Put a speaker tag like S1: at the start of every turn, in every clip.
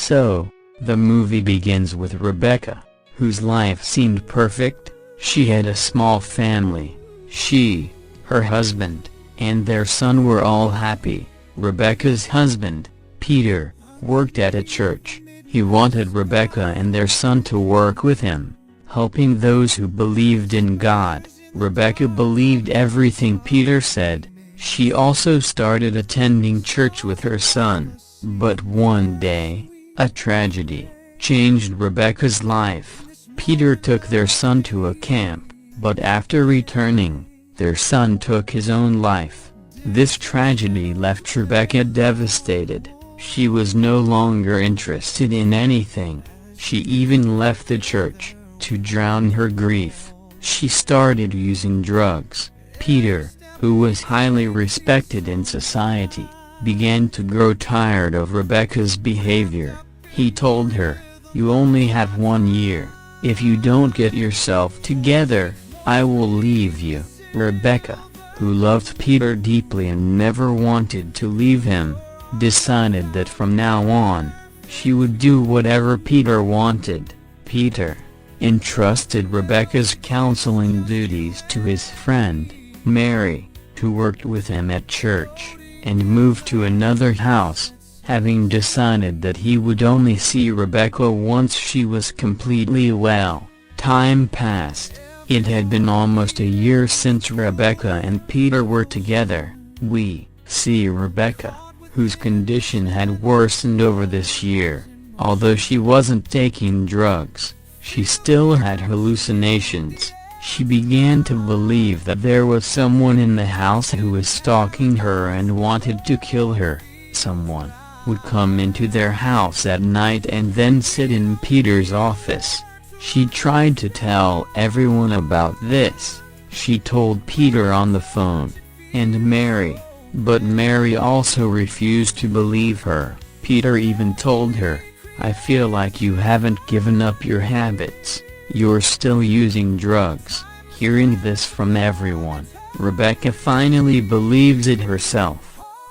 S1: So, the movie begins with Rebecca, whose life seemed perfect. She had a small family. She, her husband, and their son were all happy. Rebecca's husband, Peter, worked at a church. He wanted Rebecca and their son to work with him, helping those who believed in God. Rebecca believed everything Peter said. She also started attending church with her son. But one day, a tragedy changed Rebecca's life. Peter took their son to a camp, but after returning, their son took his own life. This tragedy left Rebecca devastated. She was no longer interested in anything. She even left the church, to drown her grief. She started using drugs. Peter, who was highly respected in society, began to grow tired of Rebecca's behavior. He told her, "You only have 1 year. If you don't get yourself together, I will leave you." Rebecca, who loved Peter deeply and never wanted to leave him, decided that from now on, she would do whatever Peter wanted. Peter entrusted Rebecca's counseling duties to his friend, Mary, who worked with him at church, and moved to another house, having decided that he would only see Rebecca once she was completely well. Time passed. It had been almost a year since Rebecca and Peter were together. We see Rebecca, whose condition had worsened over this year. Although she wasn't taking drugs, she still had hallucinations. She began to believe that there was someone in the house who was stalking her and wanted to kill her. Someone would come into their house at night and then sit in Peter's office. She tried to tell everyone about this. She told Peter on the phone, and Mary, but Mary also refused to believe her. Peter even told her, "I feel like you haven't given up your habits. You're still using drugs." Hearing this from everyone, Rebecca finally believes it herself.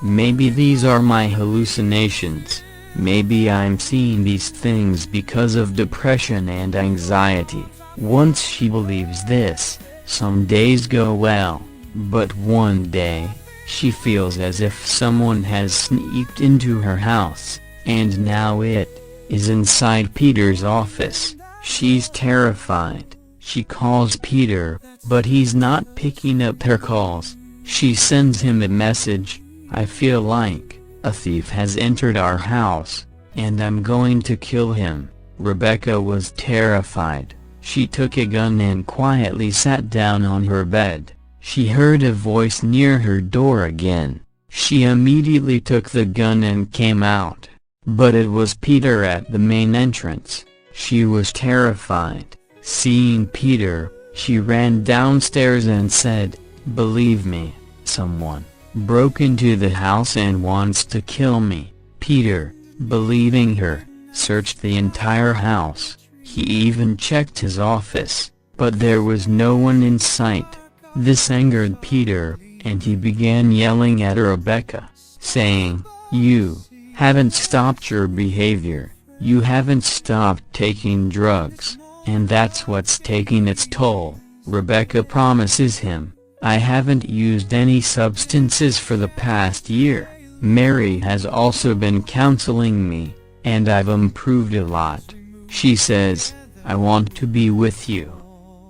S1: "Maybe these are my hallucinations. Maybe I'm seeing these things because of depression and anxiety." Once she believes this, some days go well, but one day, she feels as if someone has sneaked into her house, and now it is inside Peter's office. She's terrified. She calls Peter, but he's not picking up her calls. She sends him a message, "I feel like a thief has entered our house, and I'm going to kill him." Rebecca was terrified. She took a gun and quietly sat down on her bed. She heard a voice near her door again. She immediately took the gun and came out, but it was Peter at the main entrance. She was terrified. Seeing Peter, she ran downstairs and said, "Believe me, someone broke into the house and wants to kill me." Peter, believing her, searched the entire house. He even checked his office, but there was no one in sight. This angered Peter, and he began yelling at Rebecca, saying, "You haven't stopped your behavior. You haven't stopped taking drugs, and that's what's taking its toll." Rebecca promises him, "I haven't used any substances for the past year. Mary has also been counseling me, and I've improved a lot." She says, "I want to be with you.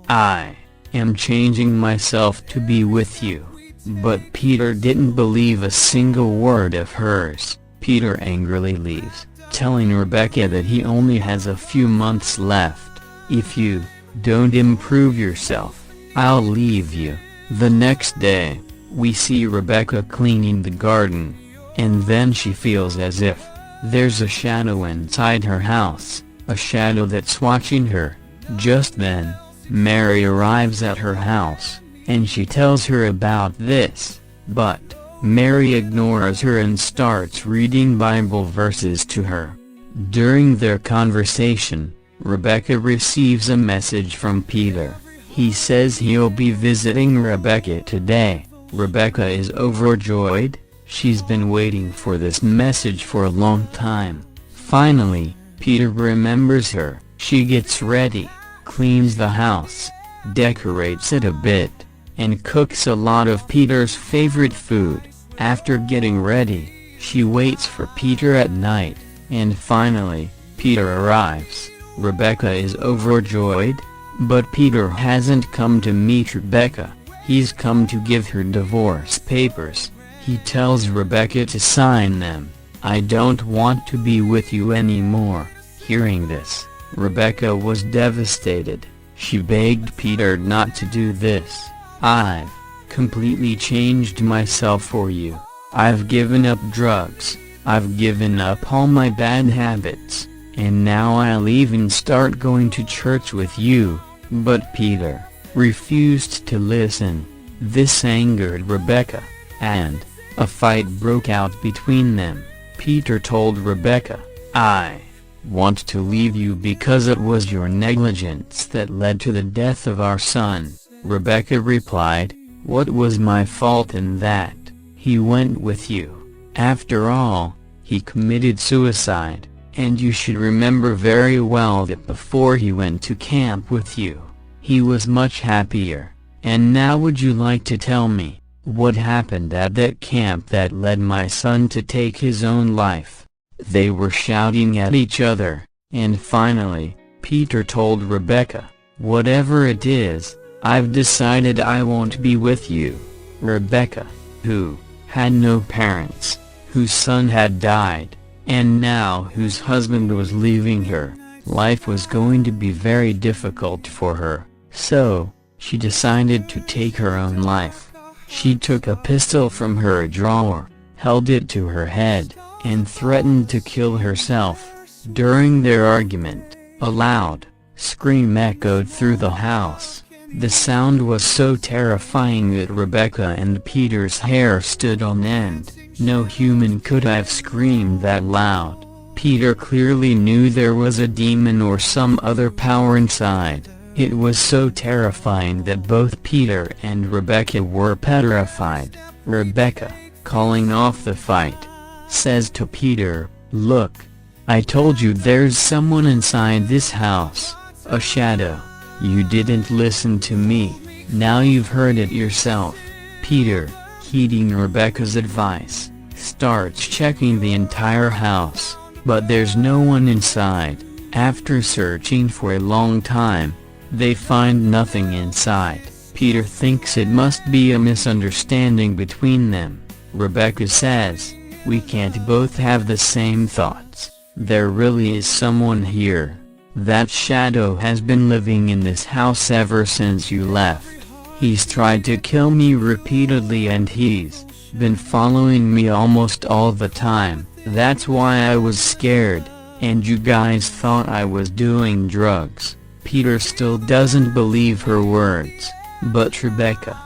S1: I am changing myself to be with you." But Peter didn't believe a single word of hers. Peter angrily leaves, telling Rebecca that he only has a few months left. "If you don't improve yourself, I'll leave you." The next day, we see Rebecca cleaning the garden, and then she feels as if there's a shadow inside her house, a shadow that's watching her. Just then, Mary arrives at her house, and she tells her about this, but Mary ignores her and starts reading Bible verses to her. During their conversation, Rebecca receives a message from Peter. He says he'll be visiting Rebecca today. Rebecca is overjoyed. She's been waiting for this message for a long time. Finally, Peter remembers her. She gets ready, cleans the house, decorates it a bit, and cooks a lot of Peter's favorite food. After getting ready, she waits for Peter at night, and finally, Peter arrives. Rebecca is overjoyed, but Peter hasn't come to meet Rebecca. He's come to give her divorce papers. He tells Rebecca to sign them. "I don't want to be with you anymore." Hearing this, Rebecca was devastated. She begged Peter not to do this. "I've completely changed myself for you. I've given up drugs. I've given up all my bad habits, and now I'll even start going to church with you." But Peter refused to listen. This angered Rebecca, and a fight broke out between them. Peter told Rebecca, "I want to leave you because it was your negligence that led to the death of our son." Rebecca replied, "What was my fault in that? He went with you. After all, he committed suicide, and you should remember very well that before he went to camp with you, he was much happier. And now would you like to tell me what happened at that camp that led my son to take his own life?" They were shouting at each other, and finally, Peter told Rebecca, "Whatever it is, I've decided I won't be with you." Rebecca, who had no parents, whose son had died, and now whose husband was leaving her, life was going to be very difficult for her, so she decided to take her own life. She took a pistol from her drawer, held it to her head, and threatened to kill herself. During their argument, a loud scream echoed through the house. The sound was so terrifying that Rebecca and Peter's hair stood on end. No human could have screamed that loud. Peter clearly knew there was a demon or some other power inside. It was so terrifying that both Peter and Rebecca were petrified. Rebecca, calling off the fight, says to Peter, "Look, I told you there's someone inside this house, a shadow. You didn't listen to me, now you've heard it yourself." Peter, heeding Rebecca's advice, starts checking the entire house, but there's no one inside. After searching for a long time, they find nothing inside. Peter thinks it must be a misunderstanding between them. Rebecca says, "We can't both have the same thoughts. There really is someone here. That shadow has been living in this house ever since you left. He's tried to kill me repeatedly and he's been following me almost all the time. That's why I was scared, and you guys thought I was doing drugs." Peter still doesn't believe her words, but Rebecca,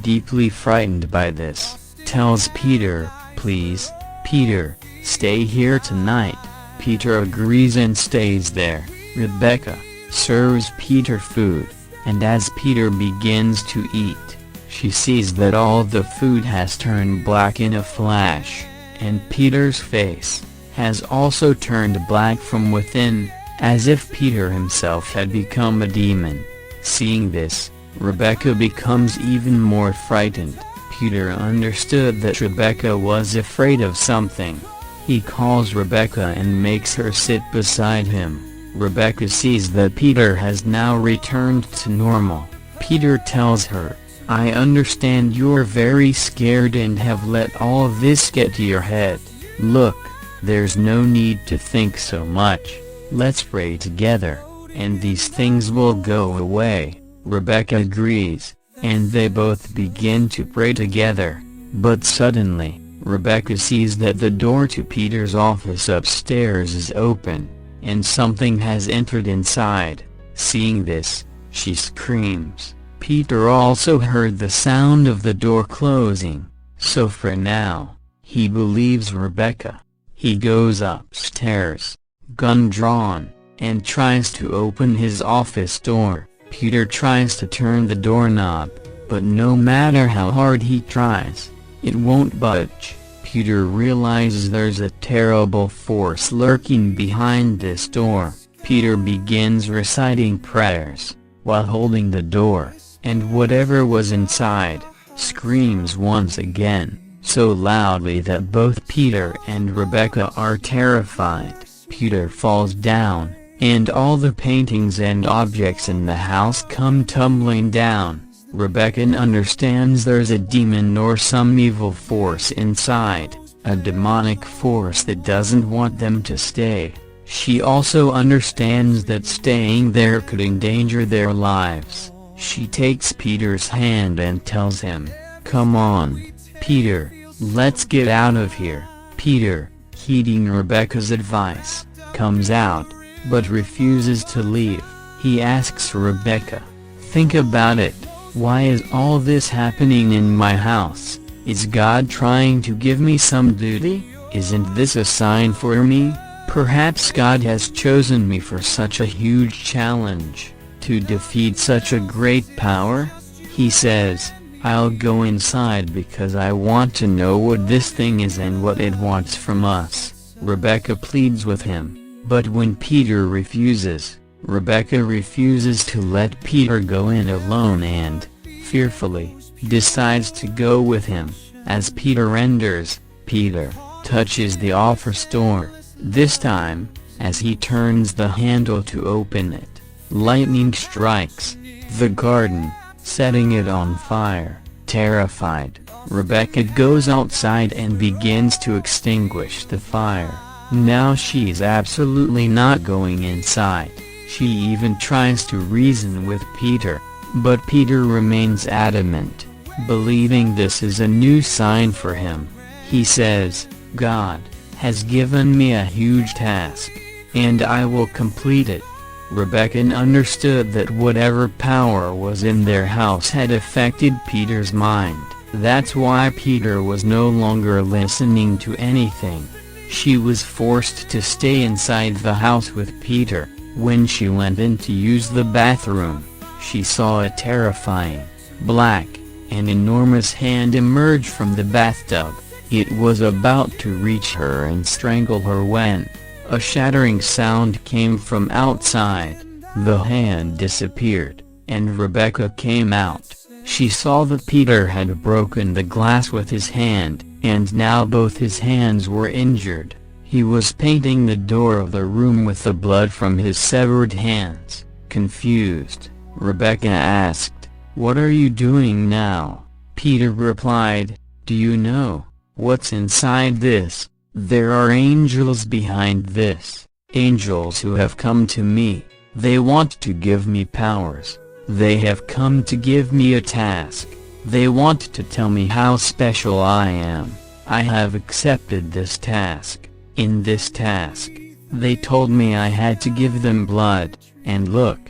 S1: deeply frightened by this, tells Peter, "Please, Peter, stay here tonight." Peter agrees and stays there. Rebecca serves Peter food, and as Peter begins to eat, she sees that all the food has turned black in a flash, and Peter's face has also turned black from within, as if Peter himself had become a demon. Seeing this, Rebecca becomes even more frightened. Peter understood that Rebecca was afraid of something. He calls Rebecca and makes her sit beside him. Rebecca sees that Peter has now returned to normal. Peter tells her, "I understand you're very scared and have let all of this get to your head. Look, there's no need to think so much. Let's pray together, and these things will go away." Rebecca agrees, and they both begin to pray together. But suddenly, Rebecca sees that the door to Peter's office upstairs is open, and something has entered inside. Seeing this, she screams. Peter also heard the sound of the door closing, so for now, he believes Rebecca. He goes upstairs, gun drawn, and tries to open his office door. Peter tries to turn the doorknob, but no matter how hard he tries, it won't budge. Peter realizes there's a terrible force lurking behind this door. Peter begins reciting prayers, while holding the door, and whatever was inside, screams once again, so loudly that both Peter and Rebecca are terrified. Peter falls down, and all the paintings and objects in the house come tumbling down. Rebecca understands there's a demon or some evil force inside, a demonic force that doesn't want them to stay. She also understands that staying there could endanger their lives. She takes Peter's hand and tells him, "Come on, Peter, let's get out of here." Peter, heeding Rebecca's advice, comes out, but refuses to leave. He asks Rebecca, "Think about it. Why is all this happening in my house? Is God trying to give me some duty? Isn't this a sign for me? Perhaps God has chosen me for such a huge challenge, to defeat such a great power?" He says, "I'll go inside because I want to know what this thing is and what it wants from us." Rebecca pleads with him, but when Peter refuses, Rebecca refuses to let Peter go in alone and, fearfully, decides to go with him. As Peter enters, Peter touches the office door. This time, as he turns the handle to open it, lightning strikes the garden, setting it on fire. Terrified, Rebecca goes outside and begins to extinguish the fire. Now she's absolutely not going inside. She even tries to reason with Peter, but Peter remains adamant, believing this is a new sign for him. He says, "God has given me a huge task, and I will complete it." Rebecca understood that whatever power was in their house had affected Peter's mind. That's why Peter was no longer listening to anything. She was forced to stay inside the house with Peter. When she went in to use the bathroom, she saw a terrifying, black, and enormous hand emerge from the bathtub. It was about to reach her and strangle her when a shattering sound came from outside. The hand disappeared, and Rebecca came out. She saw that Peter had broken the glass with his hand, and now both his hands were injured. He was painting the door of the room with the blood from his severed hands. Confused, Rebecca asked, "What are you doing now?" Peter replied, "Do you know what's inside this? There are angels behind this, angels who have come to me. They want to give me powers. They have come to give me a task. They want to tell me how special I am. I have accepted this task. In this task, they told me I had to give them blood, and look,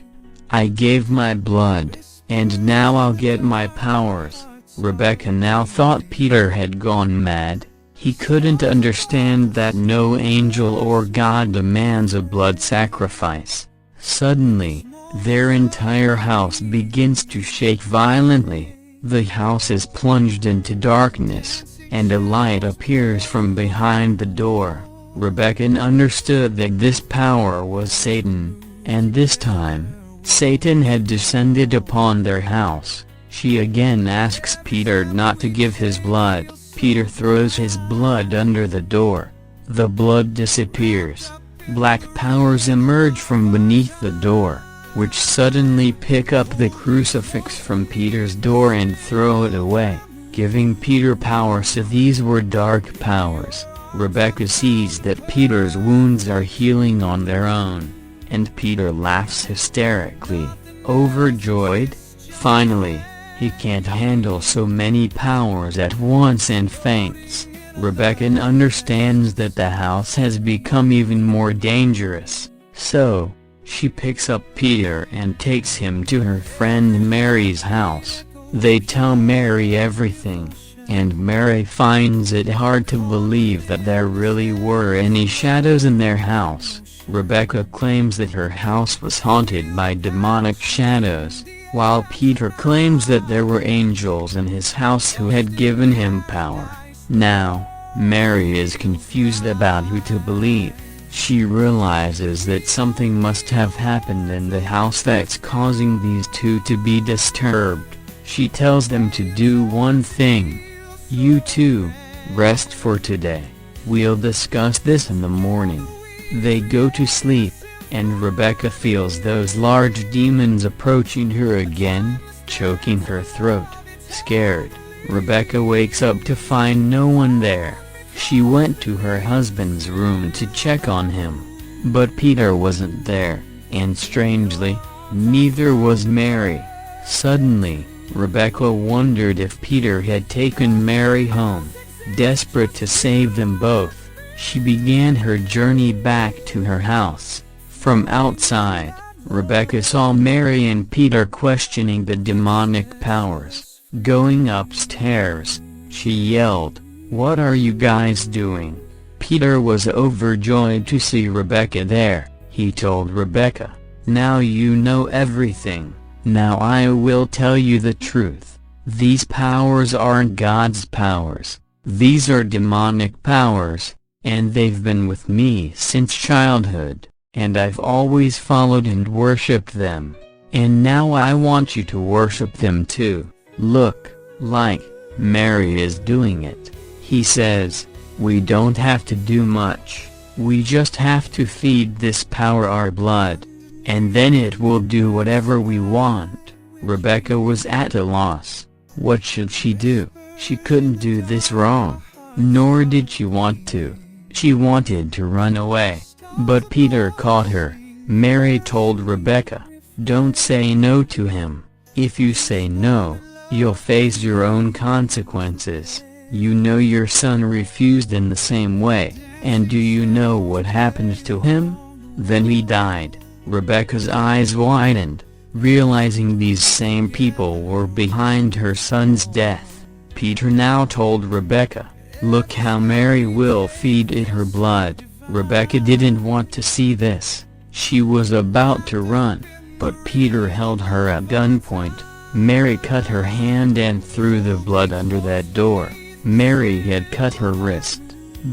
S1: I gave my blood, and now I'll get my powers." Rebecca now thought Peter had gone mad. He couldn't understand that no angel or God demands a blood sacrifice. Suddenly, their entire house begins to shake violently. The house is plunged into darkness, and a light appears from behind the door. Rebecca understood that this power was Satan, and this time, Satan had descended upon their house. She again asks Peter not to give his blood. Peter throws his blood under the door. The blood disappears. Black powers emerge from beneath the door, which suddenly pick up the crucifix from Peter's door and throw it away, giving Peter power. So these were dark powers. Rebecca sees that Peter's wounds are healing on their own, and Peter laughs hysterically, overjoyed. Finally, he can't handle so many powers at once and faints. Rebecca understands that the house has become even more dangerous, so she picks up Peter and takes him to her friend Mary's house. They tell Mary everything, and Mary finds it hard to believe that there really were any shadows in their house. Rebecca claims that her house was haunted by demonic shadows, while Peter claims that there were angels in his house who had given him power. Now, Mary is confused about who to believe. She realizes that something must have happened in the house that's causing these two to be disturbed. She tells them to do one thing. "You two, rest for today. We'll discuss this in the morning." They go to sleep, and Rebecca feels those large demons approaching her again, choking her throat. Scared, Rebecca wakes up to find no one there. She went to her husband's room to check on him, but Peter wasn't there, and strangely, neither was Mary. Suddenly, Rebecca wondered if Peter had taken Mary home. Desperate to save them both, she began her journey back to her house. From outside, Rebecca saw Mary and Peter questioning the demonic powers. Going upstairs, she yelled, "What are you guys doing?" Peter was overjoyed to see Rebecca there. He told Rebecca, "Now you know everything. Now I will tell you the truth. These powers aren't God's powers. These are demonic powers, and they've been with me since childhood, and I've always followed and worshipped them. And now I want you to worship them too. Look, like Mary is doing it." He says, "We don't have to do much. We just have to feed this power our blood, and then it will do whatever we want." Rebecca was at a loss. What should she do? She couldn't do this wrong. Nor did she want to. She wanted to run away, but Peter caught her. Mary told Rebecca, "Don't say no to him. If you say no, you'll face your own consequences. You know your son refused in the same way, and do you know what happened to him? Then he died." Rebecca's eyes widened, realizing these same people were behind her son's death. Peter now told Rebecca, "Look how Mary will feed it her blood." Rebecca didn't want to see this. She was about to run, but Peter held her at gunpoint. Mary cut her hand and threw the blood under that door. Mary had cut her wrist.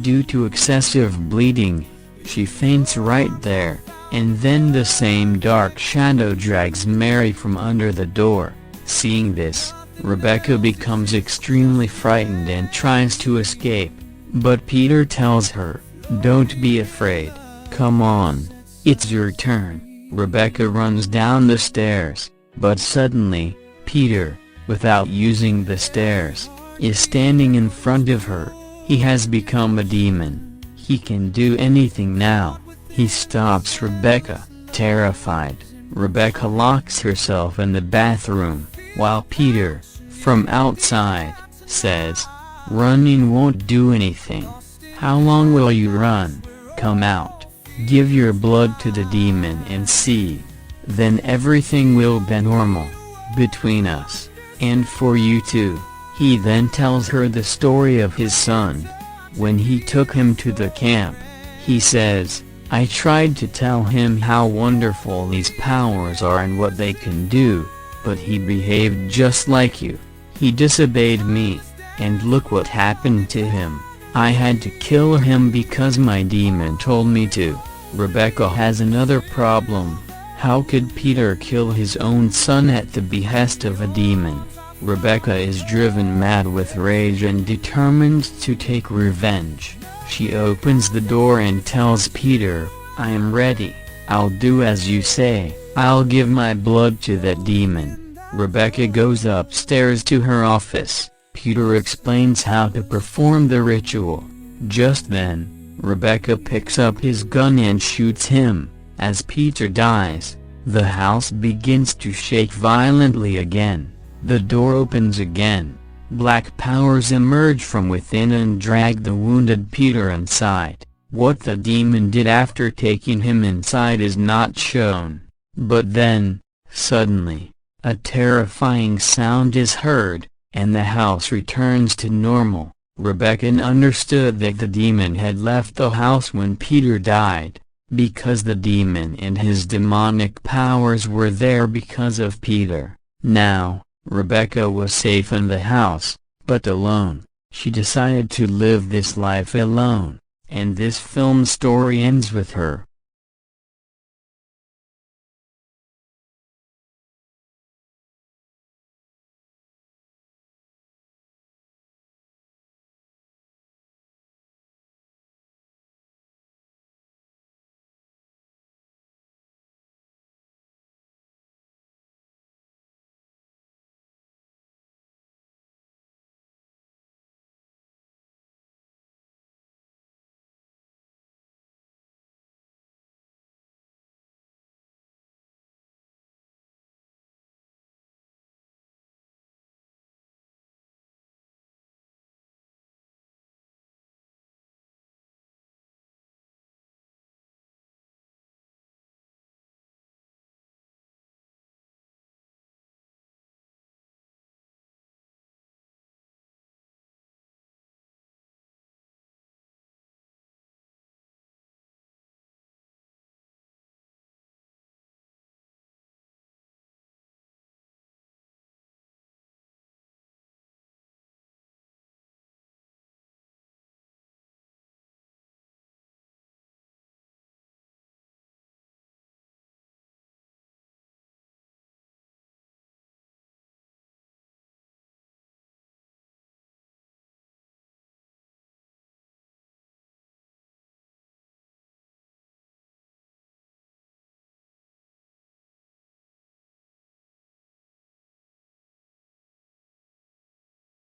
S1: Due to excessive bleeding, she faints right there, and then the same dark shadow drags Mary from under the door. Seeing this, Rebecca becomes extremely frightened and tries to escape, but Peter tells her, "Don't be afraid. Come on, it's your turn." Rebecca runs down the stairs, but suddenly, Peter, without using the stairs, is standing in front of her. He has become a demon. He can do anything now. He stops Rebecca, terrified. Rebecca locks herself in the bathroom, while Peter, from outside, says, "Running won't do anything. How long will you run? Come out. Give your blood to the demon and see. Then everything will be normal, between us, and for you too." He then tells her the story of his son. When he took him to the camp, he says, "I tried to tell him how wonderful these powers are and what they can do, but he behaved just like you. He disobeyed me, and look what happened to him. I had to kill him because my demon told me to." Rebecca has another problem. How could Peter kill his own son at the behest of a demon? Rebecca is driven mad with rage and determined to take revenge. She opens the door and tells Peter, "I am ready. I'll do as you say. I'll give my blood to that demon." Rebecca goes upstairs to her office. Peter explains how to perform the ritual. Just then, Rebecca picks up his gun and shoots him. As Peter dies, the house begins to shake violently again. The door opens again. Black powers emerge from within and drag the wounded Peter inside. What the demon did after taking him inside is not shown. But then, suddenly, a terrifying sound is heard, and the house returns to normal. Rebecca understood that the demon had left the house when Peter died, because the demon and his demonic powers were there because of Peter. Now, Rebecca was safe in the house, but alone. She decided to live this life alone, and this film story ends with her